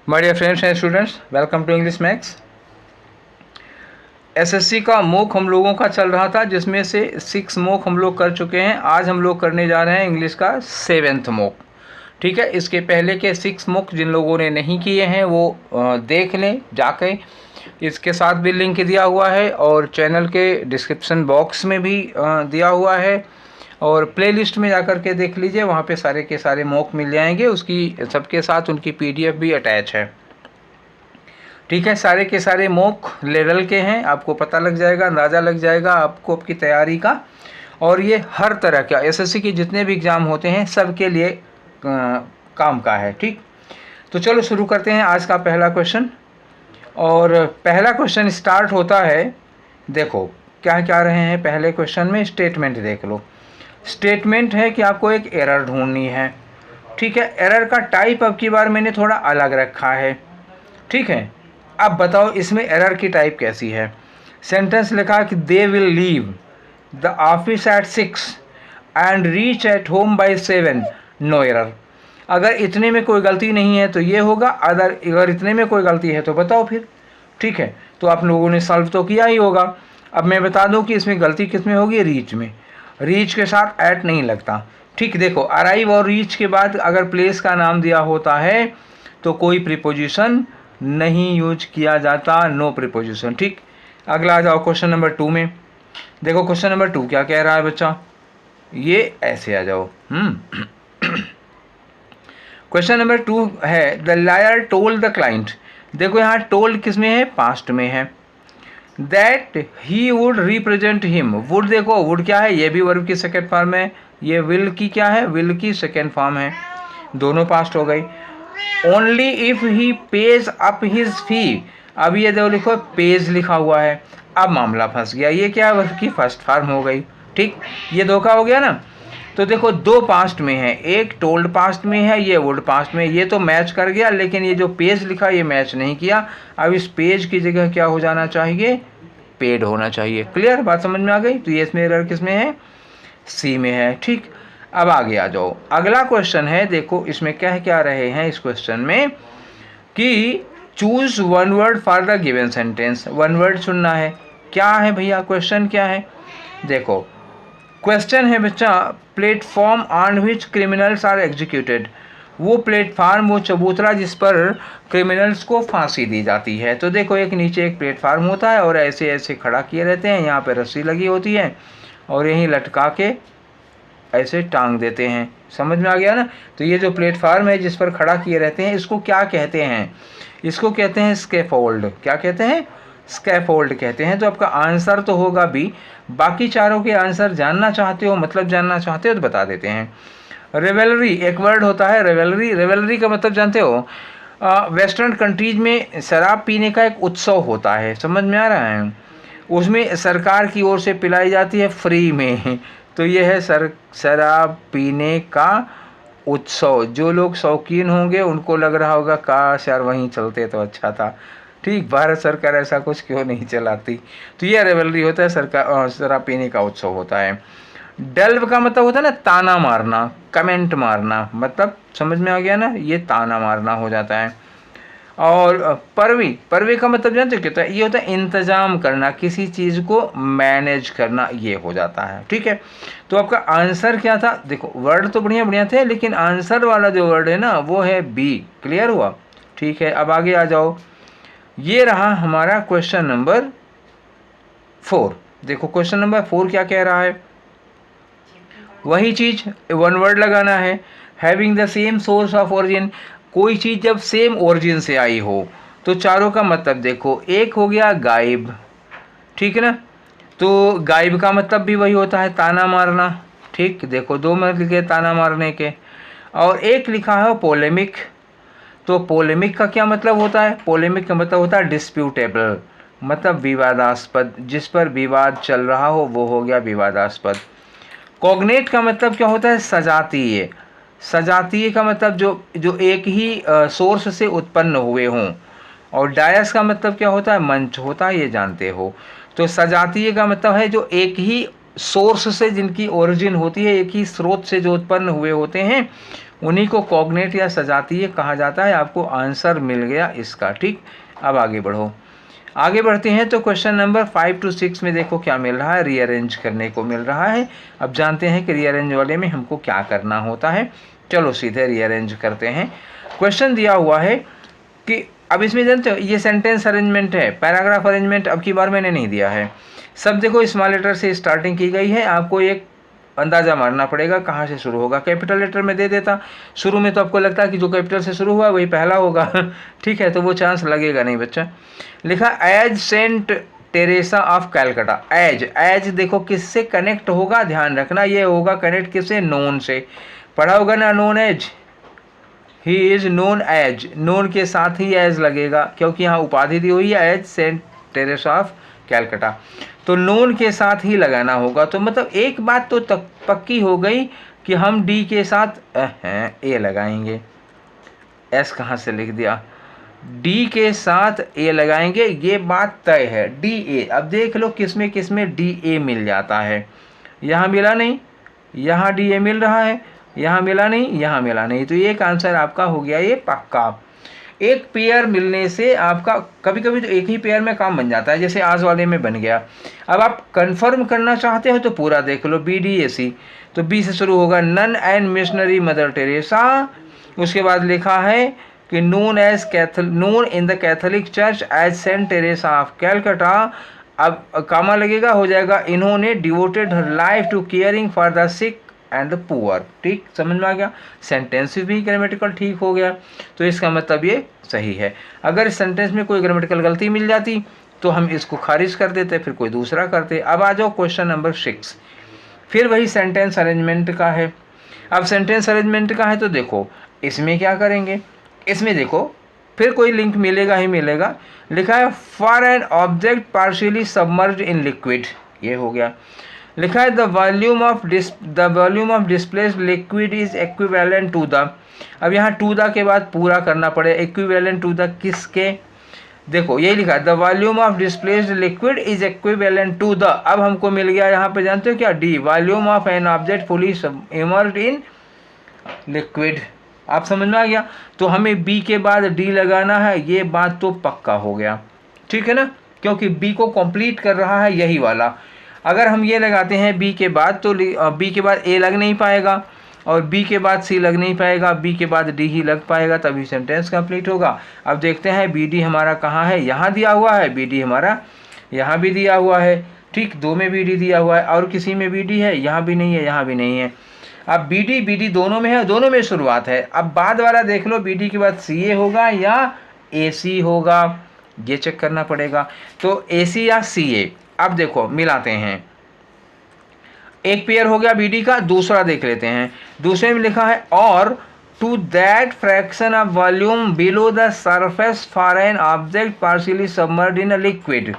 My dear friends and students, welcome to English maths. SSC का mock हम लोगों का चल रहा था, जिसमें से 6 मॉक हम लोग कर चुके हैं। आज हम लोग करने जा रहे हैं इंग्लिश का 7th मॉक। ठीक है, इसके पहले के 6 मॉक जिन लोगों ने नहीं किए हैं वो देख लें जाके। इसके साथ भी लिंक दिया हुआ है और चैनल के डिस्क्रिप्शन बॉक्स में भी दिया हुआ है, और प्लेलिस्ट में जाकर के देख लीजिए, वहाँ पे सारे के सारे मॉक मिल जाएंगे। उसकी सबके साथ उनकी पीडीएफ भी अटैच है। ठीक है, सारे के सारे मॉक लेवल के हैं, आपको पता लग जाएगा, अंदाज़ा लग जाएगा आपको आपकी तैयारी का। और ये हर तरह का एसएससी के जितने भी एग्ज़ाम होते हैं सबके लिए काम का है। ठीक, तो चलो शुरू करते हैं आज का पहला क्वेश्चन। और पहला क्वेश्चन स्टार्ट होता है, देखो क्या क्या रहे हैं पहले क्वेश्चन में। स्टेटमेंट देख लो। स्टेटमेंट है कि आपको एक एरर ढूंढनी है। ठीक है, एरर का टाइप अब की बार मैंने थोड़ा अलग रखा है। ठीक है, अब बताओ इसमें एरर की टाइप कैसी है। सेंटेंस लिखा कि they will leave the office at 6 and reach at home by 7, no error. अगर इतने में कोई गलती नहीं है तो ये होगा, अगर इतने में कोई गलती है तो बताओ फिर। ठीक है, तो आप लोगों ने सॉल्व तो किया ही होगा। अब मैं बता दूं कि इसमें गलती किस में होगी, रीच में। रीच के साथ एट नहीं लगता। ठीक, देखो अराइव और रीच के बाद अगर प्लेस का नाम दिया होता है तो कोई प्रीपोजिशन नहीं यूज किया जाता, नो प्रीपोजिशन। ठीक, अगला आ जाओ क्वेश्चन नंबर 2 में। देखो क्वेश्चन नंबर 2 क्या कह रहा है बच्चा, ये ऐसे आ जाओ। क्वेश्चन नंबर 2 है the liar told the client. देखो यहाँ टोल्ड किस में है, पास्ट में है। That he would represent him. Would, देखो वुड क्या है, ये भी वर्ब की सेकेंड फॉर्म है, ये विल की क्या है, विल की सेकेंड फॉर्म है, दोनों पास्ट हो गई। Only if he pays up his fee. अब ये देखो लिखो पेज लिखा हुआ है, अब मामला फंस गया। ये क्या है, वर्ब की फर्स्ट फॉर्म हो गई। ठीक, ये धोखा हो गया ना। तो देखो दो पास्ट में है, एक टोल्ड पास्ट में है, ये वुड पास्ट में। ये तो मैच कर गया, लेकिन ये जो पेज लिखा ये मैच नहीं किया। अब इस पेज की जगह क्या हो जाना चाहिए, पेड होना चाहिए। क्लियर, बात समझ में आ गई। तो ये इसमें एरर किस में है, सी में है। ठीक, अब आगे आ जाओ। अगला क्वेश्चन है, देखो इसमें कह क्या रहे हैं इस क्वेश्चन में कि choose one word for the given sentence. One word चुनना है। क्या है भैया क्वेश्चन, क्या है, देखो क्वेश्चन है बच्चा, platform on which criminals are executed. वो प्लेटफार्म, वो चबूतरा जिस पर क्रिमिनल्स को फांसी दी जाती है। तो देखो एक नीचे एक प्लेटफार्म होता है और ऐसे ऐसे खड़ा किए रहते हैं, यहाँ पे रस्सी लगी होती है और यहीं लटका के ऐसे टांग देते हैं। समझ में आ गया ना। तो ये जो प्लेटफार्म है जिस पर खड़ा किए रहते हैं, इसको क्या कहते हैं, इसको कहते हैं स्कैफोल्ड। क्या कहते हैं, स्कैफोल्ड कहते हैं। तो आपका आंसर तो होगा बी। बाकी चारों के आंसर जानना चाहते हो, मतलब जानना चाहते हो तो बता देते हैं। रेवेलरी एक वर्ड होता है, रेवेलरी। रेवेलरी का मतलब जानते हो, वेस्टर्न कंट्रीज में शराब पीने का एक उत्सव होता है। समझ में आ रहा है, उसमें सरकार की ओर से पिलाई जाती है फ्री में। तो ये है शराब पीने का उत्सव। जो लोग शौकीन होंगे उनको लग रहा होगा काश यार वहीं चलते तो अच्छा था। ठीक, भारत सरकार ऐसा कुछ क्यों नहीं चलाती। तो ये रेवलरी होता है, सरकार शराब पीने का उत्सव होता है। डेल्व का मतलब होता है ना ताना मारना, कमेंट मारना, मतलब समझ में आ गया ना, ये ताना मारना हो जाता है। और परवी, परवी का मतलब जानते क्या होता है, ये होता है इंतजाम करना, किसी चीज़ को मैनेज करना, ये हो जाता है। ठीक है, तो आपका आंसर क्या था, देखो वर्ड तो बढ़िया बढ़िया थे, लेकिन आंसर वाला जो वर्ड है ना वो है बी। क्लियर हुआ। ठीक है, अब आगे आ जाओ। ये रहा हमारा क्वेश्चन नंबर 4। देखो क्वेश्चन नंबर 4 क्या कह रहा है, वही चीज वन वर्ड लगाना है। Having the same source of origin. कोई चीज़ जब सेम ओरिजिन से आई हो तो चारों का मतलब देखो, एक हो गया गायब, ठीक है ना, तो गायब का मतलब भी वही होता है ताना मारना। ठीक, देखो दो मतलब लिखे ताना मारने के, और एक लिखा है पोलेमिक। तो पोलेमिक का क्या मतलब होता है, पोलेमिक का मतलब होता है डिस्प्यूटेबल, मतलब विवादास्पद, जिस पर विवाद चल रहा हो वो हो गया विवादास्पद। कॉग्नेट का मतलब क्या होता है, सजातीय। सजातीय का मतलब जो एक ही सोर्स से उत्पन्न हुए हों। और डायस का मतलब क्या होता है, मंच होता है, ये जानते हो। तो सजातीय का मतलब है जो एक ही सोर्स से, जिनकी ओरिजिन होती है, एक ही स्रोत से जो उत्पन्न हुए होते हैं, उन्हीं को कॉग्नेट या सजातीय कहा जाता है। आपको आंसर मिल गया इसका। ठीक, अब आगे बढ़ो। आगे बढ़ते हैं तो क्वेश्चन नंबर 5 to 6 में देखो क्या मिल रहा है, रीअरेंज करने को मिल रहा है। अब जानते हैं कि रीअरेंज वाले में हमको क्या करना होता है। चलो सीधे रीअरेंज करते हैं। क्वेश्चन दिया हुआ है कि अब इसमें जानते हो ये सेंटेंस अरेंजमेंट है, पैराग्राफ अरेंजमेंट अब की बार मैंने नहीं दिया है। सब देखो स्मॉल लेटर से स्टार्टिंग की गई है, आपको एक अंदाज़ा मारना पड़ेगा कहाँ से शुरू होगा। कैपिटल लेटर में दे देता शुरू में तो आपको लगता है कि जो कैपिटल से शुरू हुआ वही पहला होगा ठीक है, तो वो चांस लगेगा नहीं बच्चा। लिखा as Saint Teresa of Calcutta. As देखो किससे कनेक्ट होगा, ध्यान रखना ये होगा कनेक्ट किससे, नोन से। पढ़ा होगा ना known as, he is known as, known के साथ ही एज लगेगा क्योंकि यहाँ उपाधि दी हुई है as Saint Teresa of Calcutta, तो नोन के साथ ही लगाना होगा। तो मतलब एक बात तो पक्की हो गई कि हम डी के साथ ए लगाएंगे। एस कहाँ से लिख दिया, डी के साथ ए लगाएंगे, ये बात तय है। डी ए, अब देख लो किसमें किसमें डी ए मिल जाता है। यहाँ मिला नहीं, यहाँ डी ए मिल रहा है, यहाँ मिला नहीं, यहाँ मिला नहीं, तो एक आंसर आपका हो गया ये पक्का। एक पेयर मिलने से आपका कभी कभी तो एक ही पेयर में काम बन जाता है, जैसे आज वाले में बन गया। अब आप कंफर्म करना चाहते हो तो पूरा देख लो, बी डी ए सी, तो बी से शुरू होगा nun and missionary mother Teresa. उसके बाद लिखा है कि known in the Catholic church as Saint Teresa of Calcutta. अब कामा लगेगा, हो जाएगा इन्होंने devoted her life to caring for the sick and the poor. ठीक, समझ में आ गया, सेंटेंस भी ग्रामेटिकल ठीक हो गया, तो इसका मतलब ये सही है। अगर इस सेंटेंस में कोई ग्रामेटिकल गलती मिल जाती तो हम इसको खारिज कर देते, फिर कोई दूसरा करते। अब आ जाओ क्वेश्चन नंबर 6, फिर वही सेंटेंस अरेंजमेंट का है। अब सेंटेंस अरेंजमेंट का है तो देखो इसमें क्या करेंगे, इसमें देखो फिर कोई लिंक मिलेगा ही मिलेगा। लिखा है for an object partially submerged in liquid, ये हो गया। लिखा है the volume of displaced liquid is equivalent to the. अब यहाँ टू द के बाद पूरा करना पड़े, इक्विवेलेंट टू द किसके, देखो यही लिखा है the volume of displaced liquid is equivalent to the. अब हमको मिल गया यहाँ पे जानते हो क्या, D, volume of an object fully immersed in liquid. आप समझ में आ गया, तो हमें बी के बाद डी लगाना है, ये बात तो पक्का हो गया। ठीक है ना, क्योंकि बी को कंप्लीट कर रहा है यही वाला। अगर हम ये लगाते हैं बी के बाद तो बी के बाद ए लग नहीं पाएगा और बी के बाद सी लग नहीं पाएगा, बी के बाद डी ही लग पाएगा, तभी सेंटेंस कंप्लीट होगा। अब देखते हैं बी डी हमारा कहाँ है, यहाँ दिया हुआ है, बी डी हमारा यहाँ भी दिया हुआ है। ठीक, दो में बी डी दिया हुआ है और किसी में बी डी है, यहाँ भी नहीं है, यहाँ भी नहीं है। अब बी डी दोनों में है, दोनों में शुरुआत है। अब बाद वाला देख लो, बी डी के बाद सी ए होगा या ए सी होगा, ये चेक करना पड़ेगा। तो ए सी या सी ए, अब देखो मिलाते हैं, एक पेयर हो गया बीडी का, दूसरा देख लेते हैं। दूसरे में लिखा है और to that fraction of volume below the surface for an object partially submerged in a liquid.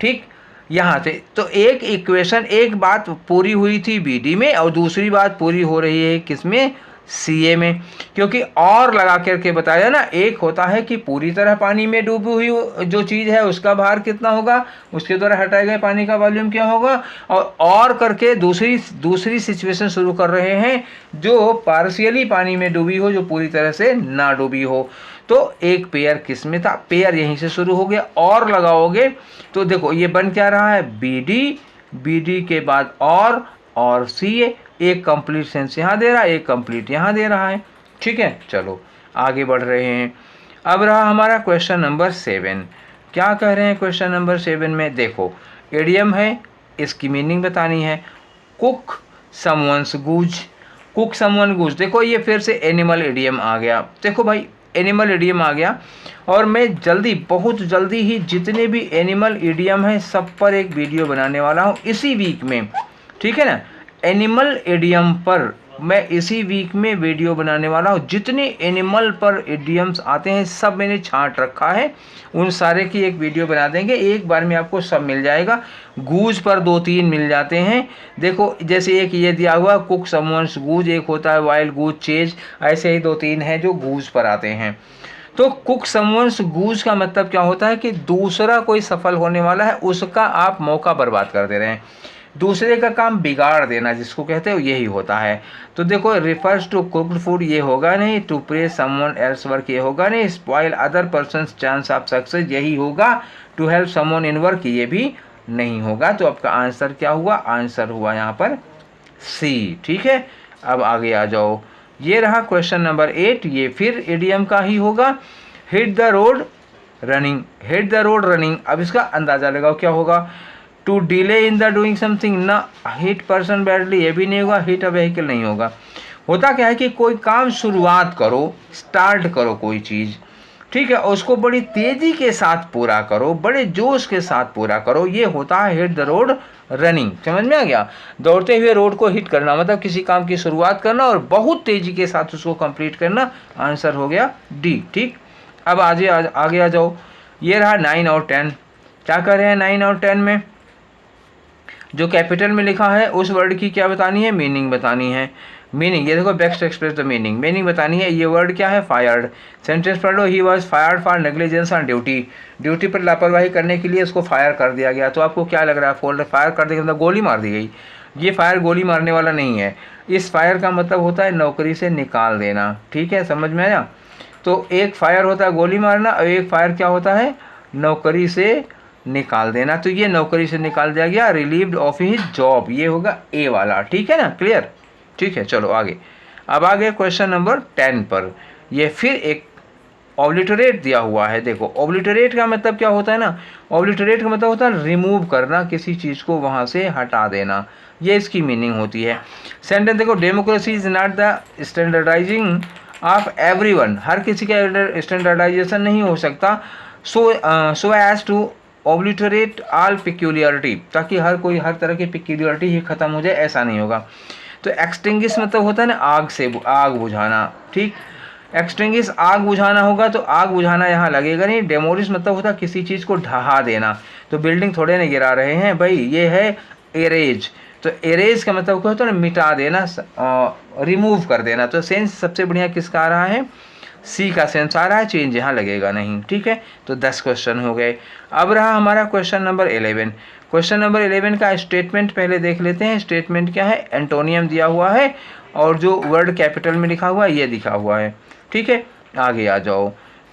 ठीक, यहाँ से तो एक इक्वेशन, एक बात पूरी हुई थी बीडी में और दूसरी बात पूरी हो रही है किसमें, सीए में। क्योंकि और लगा करके बताया ना, एक होता है कि पूरी तरह पानी में डूबी हुई जो चीज़ है उसका भार कितना होगा, उसके द्वारा हटाए गए पानी का वॉल्यूम क्या होगा, और करके दूसरी सिचुएशन शुरू कर रहे हैं जो पार्शियली पानी में डूबी हो, जो पूरी तरह से ना डूबी हो। तो एक पेयर किस में था, पेयर यहीं से शुरू हो गया, और लगाओगे तो देखो ये बन क्या रहा है, बी डी के बाद और सी ए, एक कंप्लीट सेंस यहाँ दे रहा है, एक कंप्लीट यहाँ दे रहा है। ठीक है, चलो आगे बढ़ रहे हैं। अब रहा हमारा क्वेश्चन नंबर 7। क्या कह रहे हैं क्वेश्चन नंबर 7 में, देखो इडियम है, इसकी मीनिंग बतानी है। कुक समवन्स गूज, कुक समवन गूज, देखो ये फिर से एनिमल इडियम आ गया। देखो भाई एनिमल इडियम आ गया, और मैं बहुत जल्दी ही जितने भी एनिमल इडियम हैं सब पर एक वीडियो बनाने वाला हूँ इसी वीक में। ठीक है ना, एनिमल इडियम पर मैं इसी वीक में वीडियो बनाने वाला हूँ। जितने एनिमल पर इडियम्स आते हैं सब मैंने छांट रखा है, उन सारे की एक वीडियो बना देंगे, एक बार में आपको सब मिल जाएगा। गूज पर 2-3 मिल जाते हैं, देखो जैसे एक ये दिया हुआ कुक समवन्स गूज, एक होता है वाइल्ड गूज चेज, ऐसे ही 2-3 हैं जो गूज पर आते हैं। तो कुक समवन्स गूज का मतलब क्या होता है कि दूसरा कोई सफल होने वाला है उसका आप मौका बर्बाद कर दे रहे हैं। दूसरे का काम बिगाड़ देना जिसको कहते हो यही होता है। तो देखो रिफर्स टू कुक्ड फूड ये होगा नहीं, to praise someone else work ये होगा नहीं, spoil other persons chance of success यही होगा, to help someone in work ये भी नहीं होगा। तो आपका आंसर क्या हुआ, आंसर हुआ यहाँ पर सी। ठीक है, अब आगे आ जाओ। ये रहा क्वेश्चन नंबर 8, ये फिर इडियम का ही होगा, hit the road running, hit the road running. अब इसका अंदाजा लगाओ क्या होगा, to delay in the doing something, ना हिट पर्सन बैडली ये भी नहीं होगा, हिट अ व्हीकल नहीं होगा। होता क्या है कि कोई काम शुरुआत करो, स्टार्ट करो कोई चीज़, ठीक है, उसको बड़ी तेज़ी के साथ पूरा करो, बड़े जोश के साथ पूरा करो, ये होता है हिट द रोड रनिंग। समझ में आ गया, दौड़ते हुए रोड को हिट करना मतलब किसी काम की शुरुआत करना और बहुत तेज़ी के साथ उसको कंप्लीट करना। आंसर हो गया डी। ठीक, अब आगे आ जाओ। ये रहा 9 और 10। क्या कर रहे हैं 9 और 10 में, जो कैपिटल में लिखा है उस वर्ड की क्या बतानी है, मीनिंग बतानी है। मीनिंग ये देखो, best express the meaning, meaning बतानी है। ये वर्ड क्या है, फायर्ड। सेंटेंस पढ़ लो, he was fired for negligence on duty, duty पर लापरवाही करने के लिए उसको फायर कर दिया गया। तो आपको क्या लग रहा है, फोल्ड फायर कर दिया मतलब गोली मार दी गई। ये फायर गोली मारने वाला नहीं है, इस फायर का मतलब होता है नौकरी से निकाल देना। ठीक है, समझ में आया। तो एक फायर होता है गोली मारना और एक फायर क्या होता है, नौकरी से निकाल देना। तो ये नौकरी से निकाल दिया गया, रिलीव्ड ऑफ हिज जॉब, ये होगा ए वाला। ठीक है ना, क्लियर। ठीक है, चलो आगे। अब आगे क्वेश्चन नंबर 10 पर, ये फिर एक ऑब्लिटरेट दिया हुआ है। देखो ऑब्लिटरेट का मतलब क्या होता है ना, ऑब्लिटरेट का मतलब होता है रिमूव करना, किसी चीज़ को वहाँ से हटा देना, ये इसकी मीनिंग होती है। सेंटेंस देखो, democracy is not the standardising of everyone, हर किसी का स्टैंडर्डाइजेशन नहीं हो सकता। So as to obliterate all peculiarity, ताकि हर कोई हर तरह की पिक्यूलियरिटी ही खत्म हो जाए, ऐसा नहीं होगा। तो एक्सटिंग्विश मतलब होता है ना आग से, आग बुझाना। ठीक, एक्सटिंग्विश आग बुझाना होगा तो आग बुझाना यहाँ लगेगा नहीं। डेमोलिश मतलब होता है किसी चीज़ को ढहा देना, तो बिल्डिंग थोड़े नहीं गिरा रहे हैं भाई, ये है एरेज। तो एरेज का मतलब क्या होता है, मिटा देना, रिमूव कर देना। तो सेंस सबसे बढ़िया किसका आ रहा है, सी का सेंस आ रहा है, चेंज यहाँ लगेगा नहीं। ठीक है, तो 10 क्वेश्चन हो गए। अब रहा हमारा क्वेश्चन नंबर 11। क्वेश्चन नंबर 11 का स्टेटमेंट पहले देख लेते हैं। स्टेटमेंट क्या है, एंटोनियम दिया हुआ है और जो वर्ड कैपिटल में लिखा हुआ है ये दिखा हुआ है। ठीक है, आगे आ जाओ।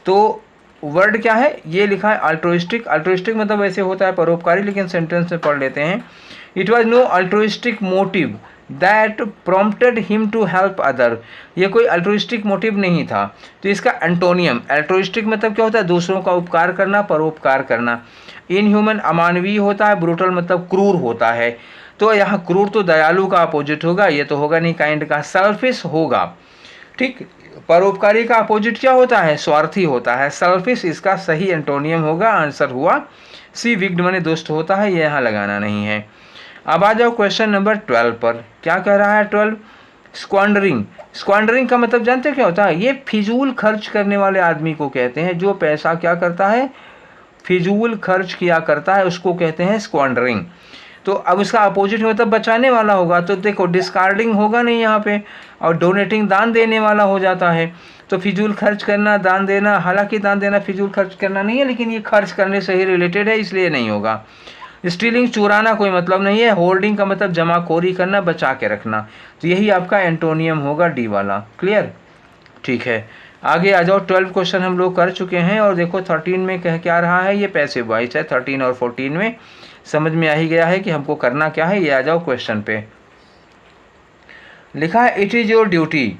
तो वर्ड क्या है, ये लिखा है अल्ट्रुइस्टिक। अल्ट्रुइस्टिक मतलब वैसे होता है परोपकारी, लेकिन सेंटेंस में पढ़ लेते हैं। It was no altruistic motive that prompted him to help other, ये कोई अल्ट्रुइस्टिक मोटिव नहीं था। तो इसका एंटोनियम, अल्ट्रुइस्टिक मतलब क्या होता है, दूसरों का उपकार करना, परोपकार करना। इनह्यूमन अमानवीय होता है, ब्रूटल मतलब क्रूर होता है। तो यहाँ क्रूर तो दयालु का अपोजिट होगा, ये तो होगा नहीं काइंड का, सेल्फिश होगा। ठीक, परोपकारी का अपोजिट क्या होता है, स्वार्थी होता है। सेल्फिश इसका सही एंटोनियम होगा, आंसर हुआ सी। विक्ड माने दुष्ट होता है, ये यहाँ लगाना नहीं है। अब आ जाओ क्वेश्चन नंबर 12 पर। क्या कह रहा है 12, स्क्वांडरिंग। स्क्वांडरिंग का मतलब जानते हो क्या होता है, ये फिजूल खर्च करने वाले आदमी को कहते हैं। जो पैसा क्या करता है, फिजूल खर्च किया करता है, उसको कहते हैं स्क्वांडरिंग। तो अब इसका अपोजिट मतलब बचाने वाला होगा। तो देखो डिस्कार्डिंग होगा नहीं यहाँ पे, और डोनेटिंग दान देने वाला हो जाता है। तो फिजूल खर्च करना, दान देना, हालांकि दान देना फिजूल खर्च करना नहीं है, लेकिन ये खर्च करने से ही रिलेटेड है, इसलिए नहीं होगा। स्टीलिंग चुराना कोई मतलब नहीं है। होल्डिंग का मतलब जमाखोरी करना, बचा के रखना। तो यही आपका एंटोनियम होगा, डी वाला। क्लियर, ठीक है, आगे आ जाओ। 12 क्वेश्चन हम लोग कर चुके हैं और देखो 13 में कह क्या रहा है, ये पैसिव वॉइस है। 13 और 14 में समझ में आ ही गया है कि हमको करना क्या है। ये आ जाओ क्वेश्चन पे, लिखा है it is your duty,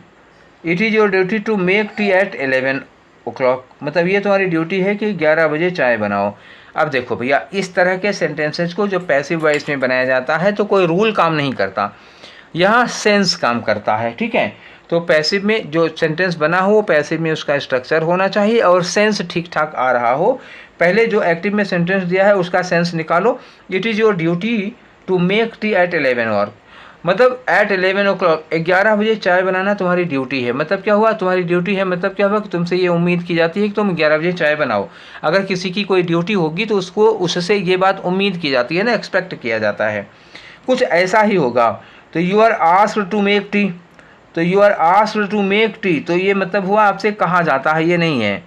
it is your duty to make tea at 11 o'clock, मतलब ये तुम्हारी ड्यूटी है कि 11 बजे चाय बनाओ। अब देखो भैया, इस तरह के सेंटेंसेज को जो पैसिव वॉइस में बनाया जाता है तो कोई रूल काम नहीं करता, यहाँ सेंस काम करता है। ठीक है, तो पैसिव में जो सेंटेंस बना हो, पैसिव में उसका स्ट्रक्चर होना चाहिए और सेंस ठीक ठाक आ रहा हो। पहले जो एक्टिव में सेंटेंस दिया है उसका सेंस निकालो। It is your duty to make tea at 11 और मतलब एट 11 o'clock, 11 बजे चाय बनाना तुम्हारी ड्यूटी है। मतलब क्या हुआ, तुम्हारी ड्यूटी है मतलब क्या हुआ कि तुमसे ये उम्मीद की जाती है कि तुम 11 बजे चाय बनाओ। अगर किसी की कोई ड्यूटी होगी तो उसको उससे ये बात उम्मीद की जाती है ना, एक्सपेक्ट किया जाता है। कुछ ऐसा ही होगा। तो you are asked to make tea, तो you are asked to make tea, तो ये मतलब हुआ आपसे कहा जाता है, ये नहीं है।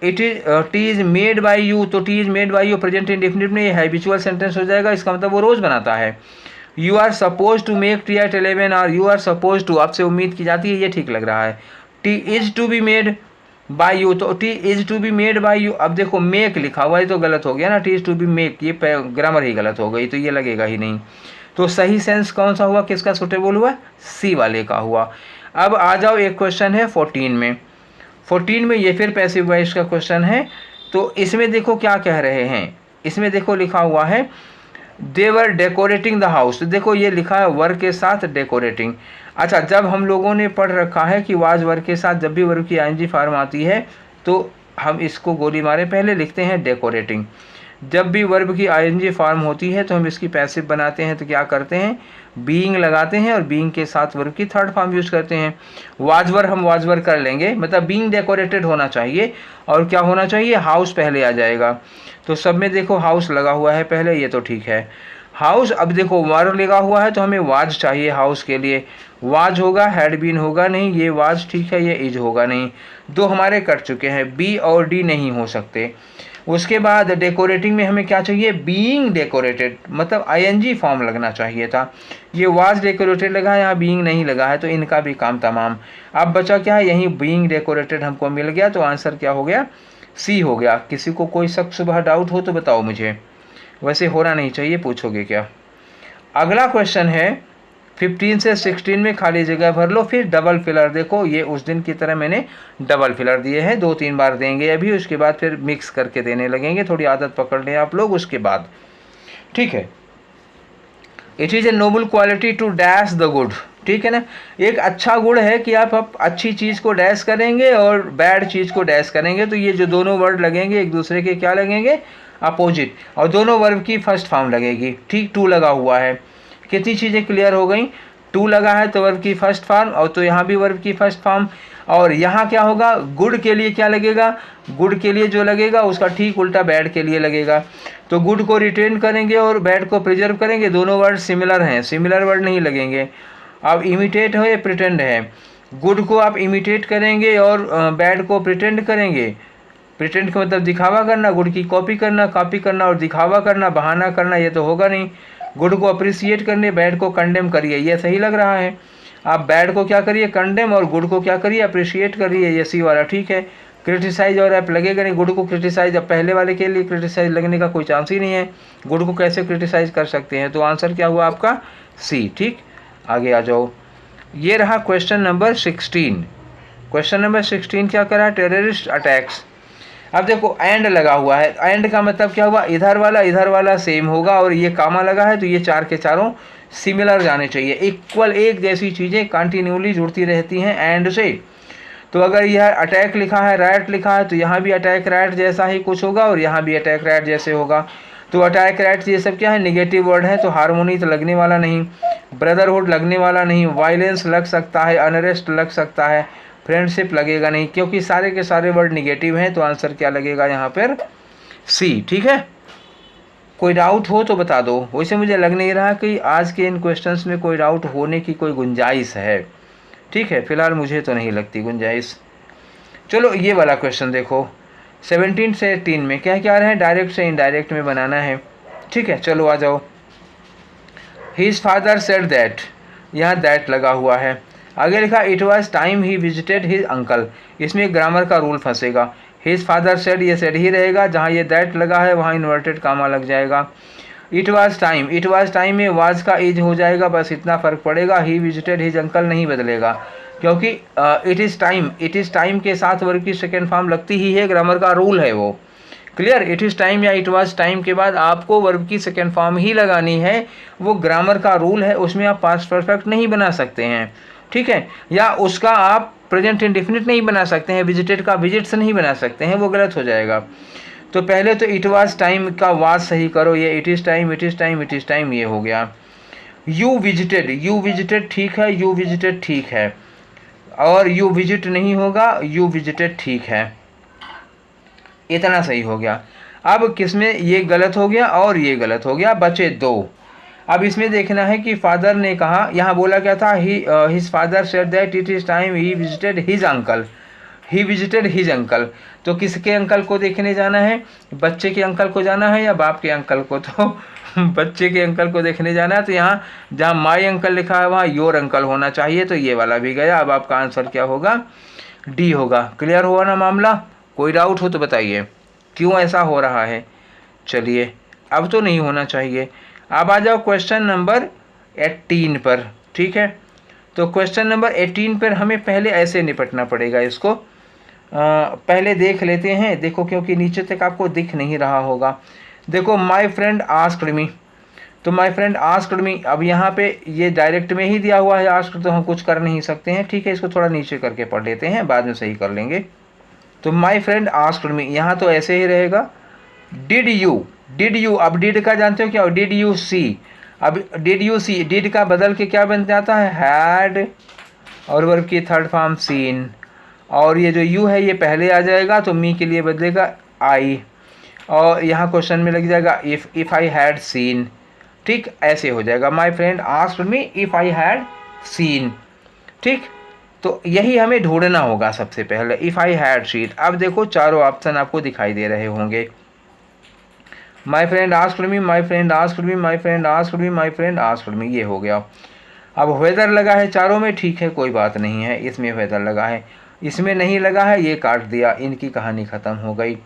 Tea is made by you, तो tea is made by you present indefinite में ये हैबिचुअल सेंटेंस हो जाएगा, इसका मतलब वो रोज़ बनाता है। You are suppose to make tea at 11 और यू आर सपोज टू, आपसे उम्मीद की जाती है, ये ठीक लग रहा है। Tea is to be made by you, तो tea is to be made by you. अब देखो मेक लिखा हुआ है तो गलत हो गया ना, tea is to be make, ये ग्रामर ही गलत हो गई, तो ये लगेगा ही नहीं। तो सही सेंस कौन सा हुआ, किसका सुटेबल हुआ, सी वाले का हुआ। अब आ जाओ, एक क्वेश्चन है 14 में। 14 में ये फिर पैसिव वॉइस का क्वेश्चन है। तो इसमें देखो क्या कह रहे हैं, इसमें देखो लिखा हुआ है दे वर डेकोरेटिंग द हाउस। देखो ये लिखा है वर्क के साथ डेकोरेटिंग। अच्छा, जब हम लोगों ने पढ़ रखा है कि वाज वर्क के साथ जब भी वर्क की आईएनजी फॉर्म आती है तो हम इसको गोली मारे पहले लिखते हैं डेकोरेटिंग। जब भी वर्ब की आईएनजी फॉर्म होती है तो हम इसकी पैसिव बनाते हैं, तो क्या करते हैं, बीइंग लगाते हैं और बीइंग के साथ वर्ब की थर्ड फॉर्म यूज करते हैं। वाजवर हम वाजवर कर लेंगे, मतलब बीइंग डेकोरेटेड होना चाहिए और क्या होना चाहिए, हाउस पहले आ जाएगा। तो सब में देखो हाउस लगा हुआ है पहले, ये तो ठीक है। हाउस, अब देखो वर्ब लगा हुआ है तो हमें वाज चाहिए हाउस के लिए, वाज होगा, हैड बीन होगा नहीं, ये वाज ठीक है, ये इज होगा नहीं। दो हमारे कट चुके हैं, बी और डी नहीं हो सकते। उसके बाद डेकोरेटिंग में हमें क्या चाहिए, बीइंग डेकोरेटेड, मतलब आईएनजी फॉर्म लगना चाहिए था। ये वाज डेकोरेटेड लगा है, यहाँ बीइंग नहीं लगा है, तो इनका भी काम तमाम। अब बचा क्या है, यहीं बीइंग डेकोरेटेड हमको मिल गया, तो आंसर क्या हो गया, सी हो गया। किसी को कोई शक सुबह डाउट हो तो बताओ मुझे, वैसे होना नहीं चाहिए, पूछोगे क्या। अगला क्वेश्चन है 15 से 16 में खाली जगह भर लो, फिर डबल फिलर। देखो ये उस दिन की तरह मैंने डबल फिलर दिए हैं, 2-3 बार देंगे अभी, उसके बाद फिर मिक्स करके देने लगेंगे, थोड़ी आदत पकड़ लें आप लोग उसके बाद, ठीक है। It is a noble quality to dash the good, ठीक है ना। एक अच्छा गुण है कि आप अच्छी चीज़ को डैश करेंगे और बैड चीज़ को डैश करेंगे, तो ये जो दोनों वर्ड लगेंगे एक दूसरे के क्या लगेंगे, अपोजिट, और दोनों वर्ब की फर्स्ट फॉर्म लगेगी, ठीक। टू लगा हुआ है, कितनी चीज़ें क्लियर हो गई, टू लगा है तो वर्ब की फर्स्ट फॉर्म, और तो यहाँ भी वर्ब की फर्स्ट फॉर्म। और यहाँ क्या होगा, गुड के लिए क्या लगेगा, गुड के लिए जो लगेगा उसका ठीक उल्टा बैड के लिए लगेगा। तो गुड को रिटेन करेंगे और बैड को प्रिजर्व करेंगे, दोनों वर्ड सिमिलर हैं, सिमिलर वर्ड नहीं लगेंगे। अब इमिटेट है या प्रिटेंड है, गुड को आप इमिटेट करेंगे और बैड को प्रिटेंड करेंगे। प्रिटेंड का मतलब दिखावा करना, गुड की कॉपी करना और दिखावा करना, बहाना करना, ये तो होगा नहीं। गुड को अप्रिसिएट करने, बैड को कंडेम करिए, ये सही लग रहा है। आप बैड को क्या करिए, कंडेम, और गुड को क्या करिए, अप्रिशिएट करिए, ये सी वाला ठीक है। क्रिटिसाइज और आप लगेगा नहीं, गुड को क्रिटिसाइज, अब पहले वाले के लिए क्रिटिसाइज लगने का कोई चांस ही नहीं है, गुड को कैसे क्रिटिसाइज कर सकते हैं। तो आंसर क्या हुआ आपका, सी, ठीक। आगे आ जाओ, ये रहा क्वेश्चन नंबर 16। क्वेश्चन नंबर 16 क्या करा, टेररिस्ट अटैक्स। अब देखो एंड लगा हुआ है, एंड का मतलब क्या हुआ, इधर वाला सेम होगा, और ये कामा लगा है तो ये चार के चारों सिमिलर जाने चाहिए, इक्वल, एक जैसी चीज़ें कंटिन्यूली जुड़ती रहती हैं एंड से। तो अगर यह अटैक लिखा है, राइट लिखा है, तो यहाँ भी अटैक राइट जैसा ही कुछ होगा और यहाँ भी अटैक राइट जैसे होगा। तो अटैक राइट ये सब क्या है, निगेटिव वर्ड है, तो हार्मोनी तो लगने वाला नहीं, ब्रदरहुड लगने वाला नहीं, वायलेंस लग सकता है, अनरेस्ट लग सकता है, फ्रेंडशिप लगेगा नहीं, क्योंकि सारे के सारे वर्ड निगेटिव हैं। तो आंसर क्या लगेगा यहाँ पर, सी, ठीक है। कोई डाउट हो तो बता दो, वैसे मुझे लग नहीं रहा कि आज के इन क्वेश्चंस में कोई डाउट होने की कोई गुंजाइश है, ठीक है, फिलहाल मुझे तो नहीं लगती गुंजाइश। चलो ये वाला क्वेश्चन देखो, 17 से 18 में क्या क्या रहे हैं, डायरेक्ट से इनडायरेक्ट में बनाना है, ठीक है। चलो आ जाओ, हिज फादर सेड दैट, यहाँ दैट लगा हुआ है। आगे लिखा it was time he visited his uncle, इसमें ग्रामर का रूल फंसेगा। हिज फादर सेड, ये सेड ही रहेगा, जहाँ ये दैट लगा है वहाँ इन्वर्टेड कामा लग जाएगा। इट वाज टाइम में वाज का इज हो जाएगा, बस इतना फ़र्क पड़ेगा। ही विजिटेड हिज अंकल नहीं बदलेगा, क्योंकि इट इज़ टाइम के साथ वर्ब की सेकेंड फॉर्म लगती ही है, ग्रामर का रूल है वो। क्लियर, इट इज़ टाइम या इट वाज टाइम के बाद आपको वर्ब की सेकेंड फॉर्म ही लगानी है, वो ग्रामर का रूल है, उसमें आप पास्ट परफेक्ट नहीं बना सकते हैं, ठीक है। या उसका आप प्रेजेंट इंडेफिनिट नहीं बना सकते हैं, विजिटेड का विजिट्स नहीं बना सकते हैं, वो गलत हो जाएगा। तो पहले तो इट वाज टाइम का वाज सही करो, ये इट इज़ टाइम ये हो गया। यू विजिटेड ठीक है, यू विजिटेड ठीक है, और यू विजिट नहीं होगा, यू विजिटेड ठीक है, इतना सही हो गया। अब किसमें ये गलत हो गया और ये गलत हो गया, बचे दो। अब इसमें देखना है कि फादर ने कहा, यहाँ बोला क्या था, his father said that it is time he visited his uncle. He visited his uncle, तो किसके अंकल को देखने जाना है, बच्चे के अंकल को जाना है या बाप के अंकल को, तो बच्चे के अंकल को देखने जाना है। तो यहाँ जहाँ माई अंकल लिखा है वहाँ योर अंकल होना चाहिए, तो ये वाला भी गया। अब आपका आंसर क्या होगा, डी होगा। क्लियर हुआ ना मामला, कोई डाउट हो तो बताइए क्यों ऐसा हो रहा है। चलिए अब तो नहीं होना चाहिए। अब आ जाओ क्वेश्चन नंबर 18 पर, ठीक है। तो क्वेश्चन नंबर 18 पर हमें पहले ऐसे निपटना पड़ेगा, इसको पहले देख लेते हैं। देखो क्योंकि नीचे तक आपको दिख नहीं रहा होगा। देखो माय फ्रेंड आस्क्ड मी, तो माय फ्रेंड आस्क्ड मी, अब यहाँ पे ये डायरेक्ट में ही दिया हुआ है आस्क्ड, तो हम कुछ कर नहीं सकते हैं, ठीक है। इसको थोड़ा नीचे करके पढ़ लेते हैं, बाद में सही कर लेंगे। तो माय फ्रेंड आस्क्ड मी, यहाँ तो ऐसे ही रहेगा। डिड यू, अब डिड का जानते हो क्या हो, डिड यू सी। अब डिड यू सी, डिड का बदल के क्या बन जाता है, हैड, और वर्ब की थर्ड फॉर्म सीन, और ये जो यू है ये पहले आ जाएगा, तो मी के लिए बदलेगा आई, और यहाँ क्वेश्चन में लग जाएगा इफ़ आई हैड सीन, ठीक, ऐसे हो जाएगा। My friend asked me if I had seen, ठीक। तो यही हमें ढूंढना होगा सबसे पहले, इफ़ आई हैड सीन। अब देखो चारों ऑप्शन आपको दिखाई दे रहे होंगे। My friend asked me, my friend asked me, my friend asked me, my friend asked me, ये हो गया। अब वेदर लगा है चारों में, ठीक है, कोई बात नहीं है, इसमें वेदर लगा है, इसमें नहीं लगा है, ये काट दिया, इनकी कहानी ख़त्म हो गई।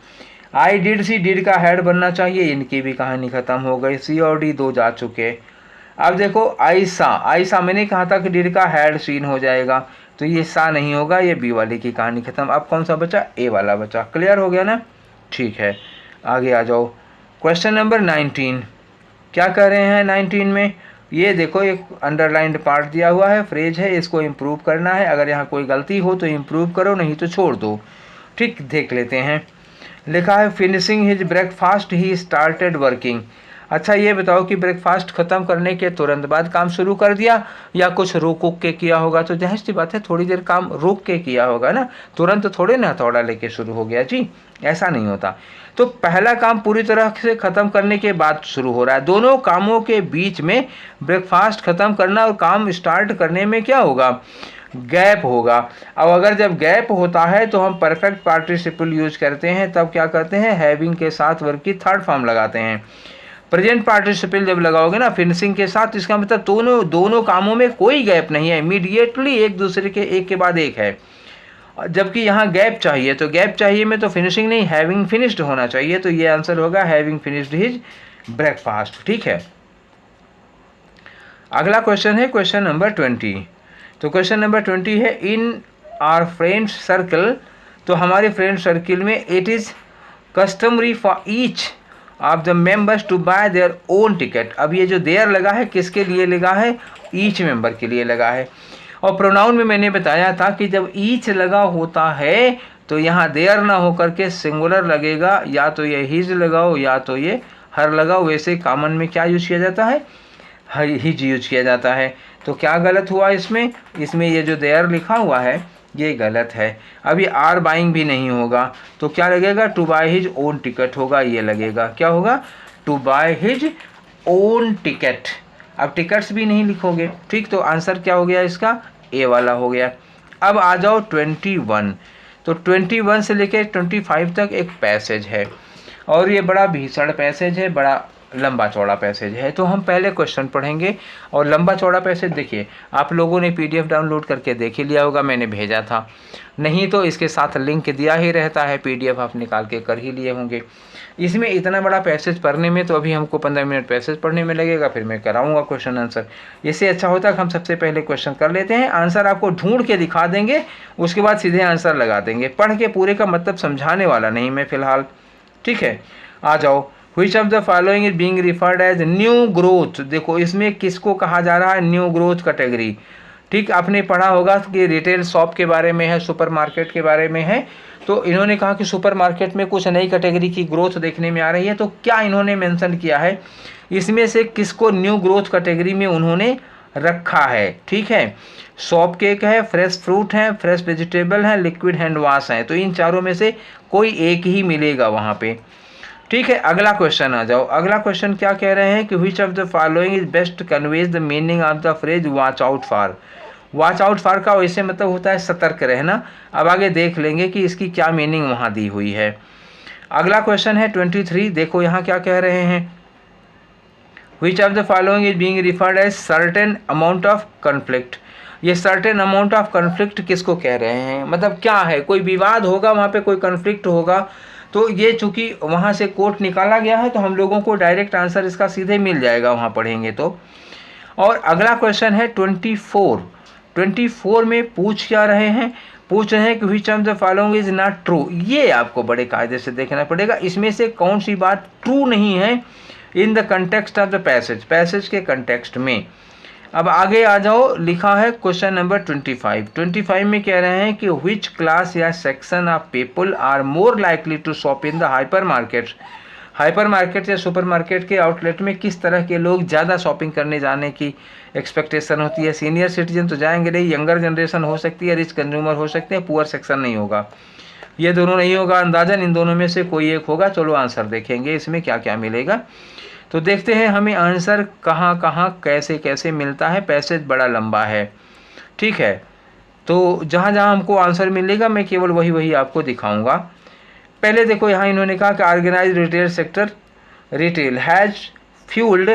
आई डिड सी, डिड का हैड बनना चाहिए, इनकी भी कहानी ख़त्म हो गई। सी और डी दो जा चुके। अब देखो आई सा मैंने कहा था कि डिड का हैड सीन हो जाएगा, तो ये सा नहीं होगा, ये बी वाली की कहानी ख़त्म। अब कौन सा बचा, ए वाला बचा। क्लियर हो गया ना, ठीक है, आगे आ जाओ। क्वेश्चन नंबर 19 क्या कह रहे हैं 19 में, ये देखो एक अंडरलाइंड पार्ट दिया हुआ है, फ्रेज है, इसको इम्प्रूव करना है। अगर यहाँ कोई गलती हो तो इम्प्रूव करो, नहीं तो छोड़ दो, ठीक। देख लेते हैं, लिखा है finishing his breakfast he started working. अच्छा ये बताओ कि ब्रेकफास्ट ख़त्म करने के तुरंत बाद काम शुरू कर दिया या कुछ रुक के किया होगा, तो जाहिर सी बात है थोड़ी देर काम रुक के किया होगा ना, तुरंत थोड़े ना हथौड़ा लेके शुरू हो गया जी, ऐसा नहीं होता। तो पहला काम पूरी तरह से ख़त्म करने के बाद शुरू हो रहा है। दोनों कामों के बीच में ब्रेकफास्ट ख़त्म करना और काम स्टार्ट करने में क्या होगा, गैप होगा। अब अगर जब गैप होता है तो हम परफेक्ट पार्टिसिपल यूज करते हैं, तब क्या करते हैं, हैविंग के साथ वर्ब की थर्ड फॉर्म लगाते हैं। प्रेजेंट पार्टिसिपल जब लगाओगे ना फिनिशिंग के साथ, इसका मतलब दोनों कामों में कोई गैप नहीं है, इमीडिएटली एक दूसरे के एक के बाद एक है। जबकि यहाँ गैप चाहिए, तो गैप चाहिए में तो फिनिशिंग नहीं, हैविंग फिनिश्ड होना चाहिए, तो ये आंसर होगा हैविंग फिनिश्ड हिज ब्रेकफास्ट, ठीक है। अगला क्वेश्चन है क्वेश्चन नंबर 20। तो क्वेश्चन नंबर 20 है इन आवर फ्रेंड्स सर्कल, तो हमारे फ्रेंड सर्किल में it is customary for each of the members to buy their own ticket. अब ये जो देयर लगा है किसके लिए लगा है, ईच मेंबर के लिए लगा है। और प्रोनाउन में मैंने बताया था कि जब ईच लगा होता है तो यहाँ देयर ना होकर के सिंगुलर लगेगा, या तो ये हिज लगाओ या तो ये हर लगाओ। वैसे कॉमन में क्या यूज किया जाता है, हिज यूज किया जाता है। तो क्या गलत हुआ इसमें, इसमें ये जो देयर लिखा हुआ है ये गलत है। अभी आर बाइंग भी नहीं होगा, तो क्या लगेगा, to buy his own ticket होगा, ये लगेगा, क्या होगा, to buy his own ticket. अब टिकट्स भी नहीं लिखोगे, ठीक। तो आंसर क्या हो गया इसका, ए वाला हो गया। अब आ जाओ 21। तो 21 से लेकर 25 तक एक पैसेज है, और ये बड़ा भीषण पैसेज है, बड़ा लंबा चौड़ा पैसेज है। तो हम पहले क्वेश्चन पढ़ेंगे, और लंबा चौड़ा पैसेज देखिए आप लोगों ने पीडीएफ डाउनलोड करके देख ही लिया होगा, मैंने भेजा था, नहीं तो इसके साथ लिंक दिया ही रहता है, पीडीएफ आप निकाल के कर ही लिए होंगे। इसमें इतना बड़ा पैसेज पढ़ने में तो अभी हमको 15 मिनट पैसेज पढ़ने में लगेगा, फिर मैं कराऊंगा क्वेश्चन आंसर। इससे अच्छा होता है कि हम सबसे पहले क्वेश्चन कर लेते हैं, आंसर आपको ढूंढ के दिखा देंगे, उसके बाद सीधे आंसर लगा देंगे। पढ़ के पूरे का मतलब समझाने वाला नहीं मैं फिलहाल, ठीक है। आ जाओ, Which of the following is being referred as new growth. देखो इसमें किसको कहा जा रहा है, न्यू ग्रोथ कैटेगरी, ठीक। आपने पढ़ा होगा कि रिटेल शॉप के बारे में है, सुपरमार्केट के बारे में है, तो इन्होंने कहा कि सुपरमार्केट में कुछ नई कैटेगरी की ग्रोथ देखने में आ रही है। तो क्या इन्होंने मेंशन किया है, इसमें से किसको न्यू ग्रोथ कैटेगरी में उन्होंने रखा है, ठीक है। शॉप केक है, फ्रेश फ्रूट है, फ्रेश वेजिटेबल है, लिक्विड हैंड वॉश है, तो इन चारों में से कोई एक ही मिलेगा वहाँ पे, ठीक है। अगला क्वेश्चन आ जाओ। अगला क्वेश्चन क्या कह रहे हैं कि विच of the following is best conveys the meaning of the phrase watch out for. Watch out for का वैसे मतलब होता है सतर्क रहना। अब आगे देख लेंगे कि इसकी क्या मीनिंग वहाँ दी हुई है। अगला क्वेश्चन है 23, देखो यहाँ क्या कह रहे हैं, which of the following is being referred as certain amount of conflict. ये सर्टेन अमाउंट ऑफ कन्फ्लिक्ट किसको कह रहे हैं, मतलब क्या है, कोई विवाद होगा वहाँ पे, कोई कन्फ्लिक्ट होगा, तो ये चूंकि वहाँ से कोट निकाला गया है तो हम लोगों को डायरेक्ट आंसर इसका सीधे मिल जाएगा वहाँ पढ़ेंगे तो। और अगला क्वेश्चन है 24 में पूछ क्या रहे हैं, पूछ रहे हैं कि विच of the following is not true. ये आपको बड़े कायदे से देखना पड़ेगा, इसमें से कौन सी बात ट्रू नहीं है in the context of the passage के कंटेक्स्ट में। अब आगे आ जाओ, लिखा है क्वेश्चन नंबर 25 में कह रहे हैं कि विच क्लास या section of people are more likely to shop in the hyper market या सुपर मार्केट के आउटलेट में किस तरह के लोग ज़्यादा शॉपिंग करने जाने की एक्सपेक्टेशन होती है। सीनियर सिटीजन तो जाएंगे नहीं, यंगर जनरेशन हो सकती है, रिच कंज्यूमर हो सकते हैं, पुअर सेक्शन नहीं होगा, ये दोनों नहीं होगा, अंदाजन इन दोनों में से कोई एक होगा। चलो आंसर देखेंगे इसमें क्या क्या मिलेगा। तो देखते हैं हमें आंसर कहाँ कहाँ कैसे कैसे मिलता है, पैसेज बड़ा लंबा है, ठीक है। तो जहाँ जहाँ हमको आंसर मिलेगा मैं केवल वही आपको दिखाऊंगा। पहले देखो यहाँ इन्होंने कहा कि organise retail sector retail has fuelled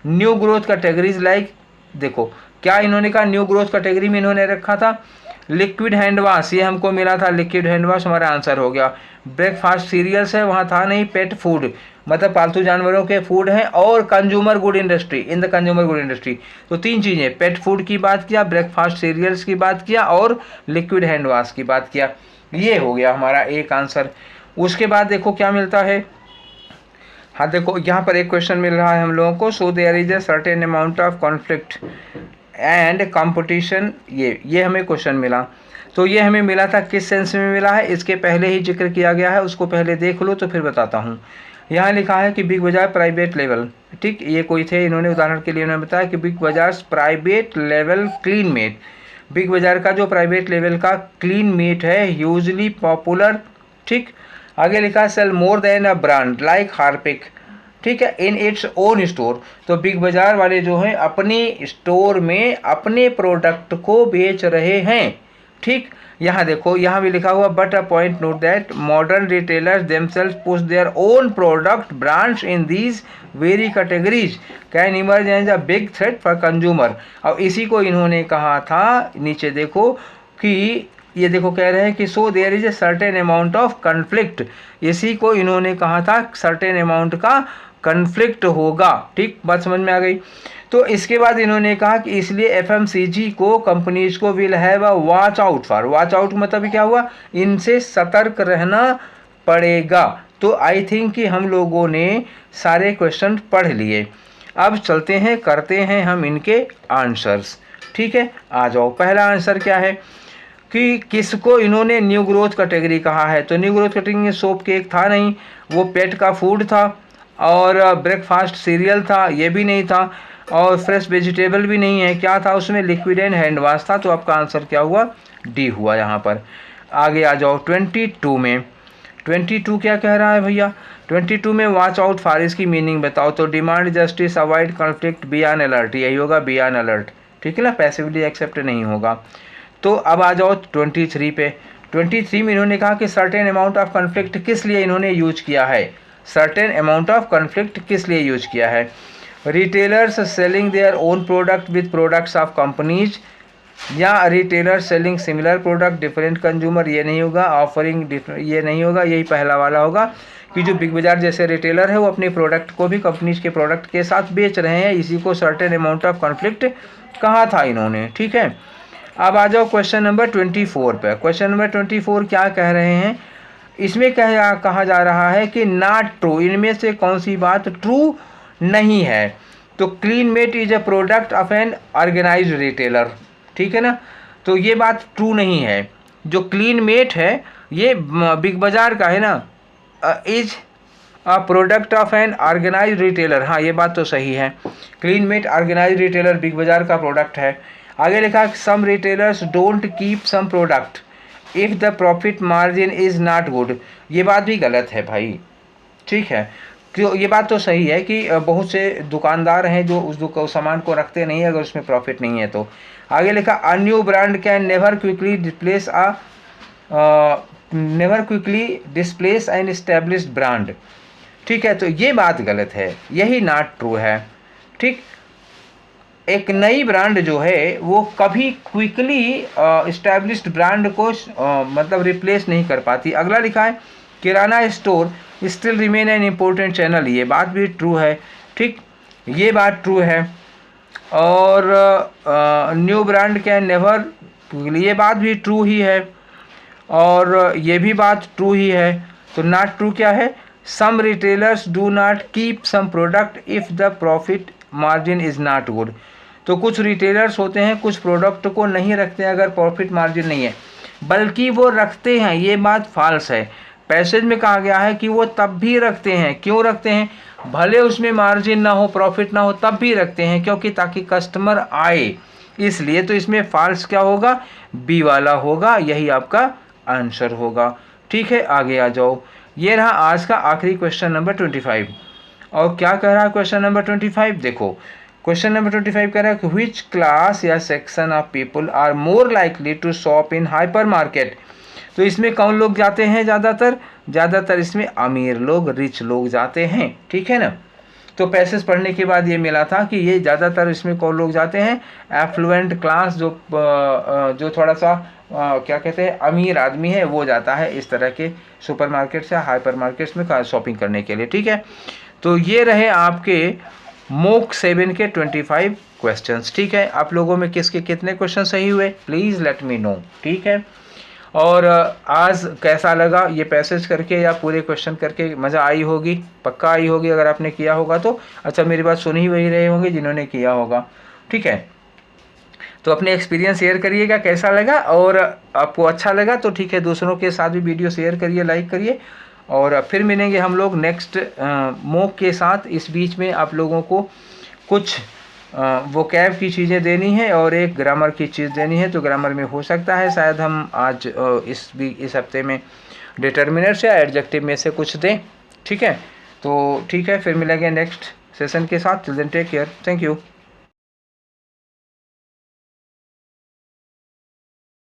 new growth categories like, देखो क्या इन्होंने कहा, न्यू ग्रोथ कैटेगरी में इन्होंने रखा था लिक्विड हैंड वॉश, ये हमको मिला था लिक्विड हैंड वॉश, हमारा आंसर हो गया। ब्रेकफास्ट सीरियल्स है, वहाँ था नहीं। पेट फूड मतलब पालतू जानवरों के फूड हैं, और consumer good industry, in the consumer good industry, तो तीन चीज़ें, पेट फूड की बात किया, ब्रेकफास्ट सीरियल्स की बात किया और लिक्विड हैंड वॉश की बात किया। ये हो गया हमारा एक आंसर। उसके बाद देखो क्या मिलता है, हाँ देखो यहाँ पर एक क्वेश्चन मिल रहा है हम लोगों को, so there is a certain amount of conflict and competition, ये हमें क्वेश्चन मिला। तो ये हमें मिला था किस सेंस में मिला है, इसके पहले ही जिक्र किया गया है, उसको पहले देख लो तो फिर बताता हूँ। यहाँ लिखा है कि बिग बाजार प्राइवेट लेवल, ठीक, ये कोई थे, इन्होंने उदाहरण के लिए उन्होंने बताया कि Big Bazaar private level clean mate, Big Bazaar का जो प्राइवेट लेवल का क्लीन मेट है ह्यूजली पॉपुलर, ठीक। आगे लिखा sell more than a brand like Harpic, ठीक है, इन इट्स ओन स्टोर। तो बिग बाजार वाले जो हैं अपने स्टोर में अपने प्रोडक्ट को बेच रहे हैं, ठीक। यहाँ देखो यहाँ भी लिखा हुआ but a point note that modern retailers themselves push their own product brands in these very categories can emerge as a big threat for consumer. और इसी को इन्होंने कहा था, नीचे देखो कि ये देखो कह रहे हैं कि so there is a certain amount of conflict, इसी को इन्होंने कहा था सर्टेन अमाउंट का कन्फ्लिक्ट होगा, ठीक, बात समझ में आ गई। तो इसके बाद इन्होंने कहा कि इसलिए एफएमसीजी को कंपनीज को will have a watch out for, watch out मतलब क्या हुआ, इनसे सतर्क रहना पड़ेगा। तो आई थिंक कि हम लोगों ने सारे क्वेश्चन पढ़ लिए, अब चलते हैं करते हैं हम इनके आंसर्स, ठीक है। आ जाओ, पहला आंसर क्या है कि किसको इन्होंने न्यू ग्रोथ कैटेगरी कहा है। तो न्यू ग्रोथ कैटेगरी में सोप केक था नहीं, वो पेट का फूड था, और ब्रेकफास्ट सीरियल था, ये भी नहीं था, और फ्रेश वेजिटेबल भी नहीं है, क्या था उसमें, लिक्विड एंड हैंड वॉश था। तो आपका आंसर क्या हुआ, डी हुआ यहाँ पर। आगे आ जाओ 22 में, 22 क्या कह रहा है भैया, 22 में वॉच आउट फॉर, इसकी मीनिंग बताओ। तो demand justice avoid conflict be on alert, यही होगा बी ऑन अलर्ट, ठीक है ना, पैसिवली एक्सेप्ट नहीं होगा। तो अब आ जाओ 23 पे, 23 में इन्होंने कहा कि सर्टेन अमाउंट ऑफ कॉन्फ्लिक्ट किस लिए इन्होंने यूज किया है, सर्टेन अमाउंट ऑफ कॉन्फ्लिक्ट किस लिए यूज किया है। Retailers selling their own product with products of companies, या retailer selling similar product different consumer, ये नहीं होगा। ऑफरिंग ये नहीं होगा, यही पहला वाला होगा कि जो बिग बाजार जैसे रिटेलर है वो अपने प्रोडक्ट को भी कंपनीज के प्रोडक्ट के साथ बेच रहे हैं, इसी को सर्टेन अमाउंट ऑफ कॉन्फ्लिक्ट कहा था इन्होंने, ठीक है। अब आ जाओ क्वेश्चन नंबर 24 पे, क्वेश्चन नंबर 24 क्या कह रहे हैं, इसमें कहा जा रहा है कि नॉट ट्रू, इनमें से कौन सी बात ट्रू नहीं है। तो clean mate is a product of an organised retailer, ठीक है ना, तो ये बात ट्रू नहीं है। जो क्लीन मेट है ये बिग बाजार का है ना, is a product of an organised retailer, हाँ ये बात तो सही है, clean mate organised retailer Big Bazaar का प्रोडक्ट है। आगे लिखा some retailers don't keep some product if the profit margin is not good, ये बात भी गलत है भाई, ठीक है। क्यों, ये बात तो सही है कि बहुत से दुकानदार हैं जो उस सामान को रखते नहीं है अगर उसमें प्रॉफिट नहीं है तो। आगे लिखा a new brand can never quickly displace an established brand. ठीक है, तो ये बात गलत है, यही नॉट ट्रू है। ठीक, एक नई ब्रांड जो है वो कभी क्विकली इस्टेब्लिश्ड ब्रांड को मतलब रिप्लेस नहीं कर पाती। अगला लिखा है kirana store still remain an important channel, ये बात भी ट्रू है। ठीक, ये बात ट्रू है। और न्यू ब्रांड कैन नेवर, ये बात भी ट्रू ही है, और ये भी बात ट्रू ही है। तो नॉट ट्रू क्या है, some retailers do not keep some product if the profit margin is not good. तो कुछ रिटेलर्स होते हैं कुछ प्रोडक्ट को नहीं रखते हैं अगर प्रॉफिट मार्जिन नहीं है, बल्कि वो रखते हैं, ये बात फाल्स है। पैसेज में कहा गया है कि वो तब भी रखते हैं। क्यों रखते हैं, भले उसमें मार्जिन ना हो, प्रॉफिट ना हो, तब भी रखते हैं, क्योंकि ताकि कस्टमर आए, इसलिए। तो इसमें फाल्स क्या होगा, बी वाला होगा, यही आपका आंसर होगा। ठीक है, आगे आ जाओ। ये रहा आज का आखिरी क्वेश्चन नंबर 25। और क्या कह रहा है क्वेश्चन नंबर 25, देखो क्वेश्चन नंबर 25 कह रहा है कि व्हिच क्लास या section of people are more likely to shop in hyper market. तो इसमें कौन लोग जाते हैं ज़्यादातर इसमें अमीर लोग, रिच लोग जाते हैं। ठीक है ना, तो पैसेज पढ़ने के बाद ये मिला था कि ये ज़्यादातर इसमें कौन लोग जाते हैं, एफ्लुएंट क्लास, जो थोड़ा सा क्या कहते हैं अमीर आदमी है वो जाता है इस तरह के सुपरमार्केट या हाइपर मार्केट्स में शॉपिंग करने के लिए। ठीक है, तो ये रहे आपके मॉक 7 के 25 क्वेश्चंस। ठीक है, आप लोगों में किसके कितने क्वेश्चन सही हुए प्लीज़ लेट मी नो। ठीक है, और आज कैसा लगा ये पैसेज करके या पूरे क्वेश्चन करके, मज़ा आई होगी, पक्का आई होगी अगर आपने किया होगा तो। अच्छा, मेरी बात सुन ही वही रहे होंगे जिन्होंने किया होगा। ठीक है, तो अपने एक्सपीरियंस शेयर करिएगा कैसा लगा, और आपको अच्छा लगा तो ठीक है दूसरों के साथ भी वीडियो शेयर करिए, लाइक करिए। और फिर मिलेंगे हम लोग नेक्स्ट मॉक के साथ। इस बीच में आप लोगों को कुछ वोकैब की चीज़ें देनी है और एक ग्रामर की चीज़ देनी है। तो ग्रामर में हो सकता है शायद हम आज इस हफ्ते में डिटर्मिनर्स या एडजेक्टिव में से कुछ दें। ठीक है, तो ठीक है, फिर मिलेंगे नेक्स्ट सेशन के साथ। Till then take care, thank you.